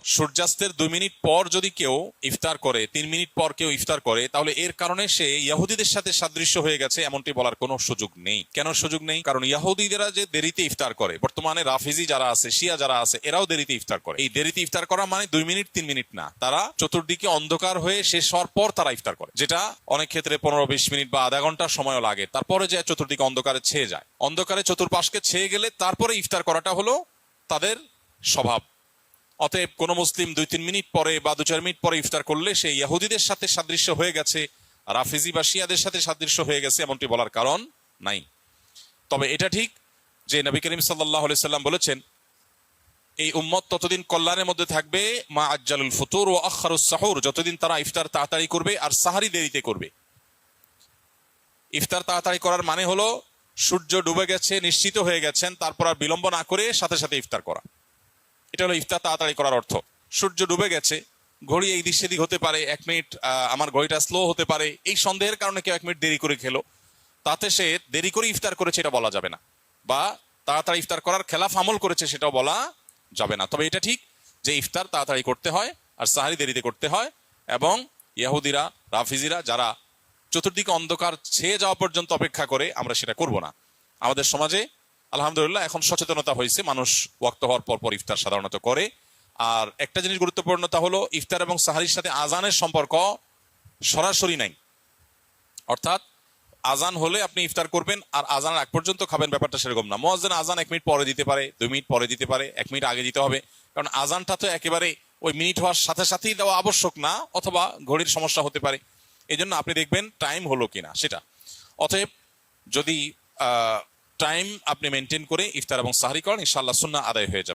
সূর্যাস্তের 2 মিনিট পর যদি কেউ ইফতার করে, 3 মিনিট পর কেউ ইফতার করে, তাহলে এর কারণে সে ইহুদিদের সাথে সাদৃশ্য হয়ে গেছে এমনটি বলার কোনো সুযোগ নেই। কেন সুযোগ নেই? কারণ ইহুদিরা যে দেরিতে ইফতার করে, বর্তমানে রাফিজি যারা আছে, শিয়া যারা আছে, এরাও দেরিতে ইফতার করে। এই দেরিতে ইফতার করা মানে 2 মিনিট 3 মিনিট না, তারা চতুর্দিকে অন্ধকার হয়ে শেষ হওয়ার পর তারা ইফতার করে, যেটা অনেক ক্ষেত্রে 15-20 মিনিট বা আধা ঘন্টা সময়ও লাগে। তারপরে যে চতুর্দিকে অন্ধকারে ছেয়ে যায়, অন্ধকারে চতুর্পাশকে ছেয়ে গেলে তারপরে ইফতার করাটা হলো তাদের স্বভাব। অতএব কোন মুসলিম 2-3 মিনিট পরে বা 2-4 মিনিট পরে ইফতার করলে সে ইহুদিদের সাথে সাদৃশ্য হয়ে গেছে, রাফিজি বা শিয়াদের সাথে সাদৃশ্য হয়ে গেছে এমনটি বলার কারণ নাই। তবে এটা ঠিক যে নবী করিম সাল্লাল্লাহু আলাইহি সাল্লাম বলেছেন, এই উম্মত ততদিন কল্যাণের মধ্যে থাকবে মা আজ্জালুল ফুতুর ও আখারুস সাহুর, যতদিন তারা ইফতার তাড়াতাড়ি করবে আর সাহারি দেরিতে করবে। ইফতার তাড়াতাড়ি করার মানে হলো সূর্য ডুবে গেছে, নিশ্চিত হয়ে গেছেন, তারপর আর বিলম্ব না করে সাথে সাথে ইফতার করা, এটা হলো ইফতার তাড়াতাড়ি করার অর্থ। সূর্য ডুবে গেছে, ঘড়ি এই দিক সেদিক হতে পারে, 1 মিনিট আমার ঘড়িটা স্লো হতে পারে, এই সন্দেহের কারণে কেউ 1 মিনিট দেরি করে খেলো, তাতে সে দেরি করে ইফতার করেছে এটা বলা যাবে না, বা তাড়াতাড়ি ইফতার করার খেলাফ আমল করেছে সেটাও বলা যাবে না। তবে এটা ঠিক যে ইফতার তাড়াতাড়ি করতে হয় আর সাহারি দেরিতে করতে হয়, এবং ইহুদিরা, রাফিজিরা যারা চতুর্দিকে অন্ধকার ছেয়ে যাওয়া পর্যন্ত অপেক্ষা করে, আমরা সেটা করব না। আমাদের সমাজে আলহামদুলিল্লাহ এখন সচেতনতা হয়েছে, মানুষ ওয়াক্ত হওয়ার পর পর ইফতার সাধারণত করে। আর একটা জিনিস গুরুত্বপূর্ণ, তা হলো ইফতার এবং সাহারির সাথে আজানের সম্পর্ক সরাসরি নাই। অর্থাৎ আজান হলে আপনি ইফতার করবেন আর আজান আগ পর্যন্ত খাবেন, ব্যাপারটা সেরকম না। মুয়াজ্জিন আজান 1 মিনিট পরে দিতে পারে, 2 মিনিট পরে দিতে পারে, 1 মিনিট আগে দিতে হবে, কারণ আজানটা তো একেবারে ওই মিনিট হওয়ার সাথে সাথেই দেওয়া আবশ্যক না, অথবা ঘড়ির সমস্যা হতে পারে। এই জন্য আপনি দেখবেন টাইম হলো কিনা সেটা। অতএব যদি টাইম আপনি মেনটেন করে ইফতার এবং সাহরি করেন, ইনশাআল্লাহ সুন্নাহ আদায় হয়ে যাবে।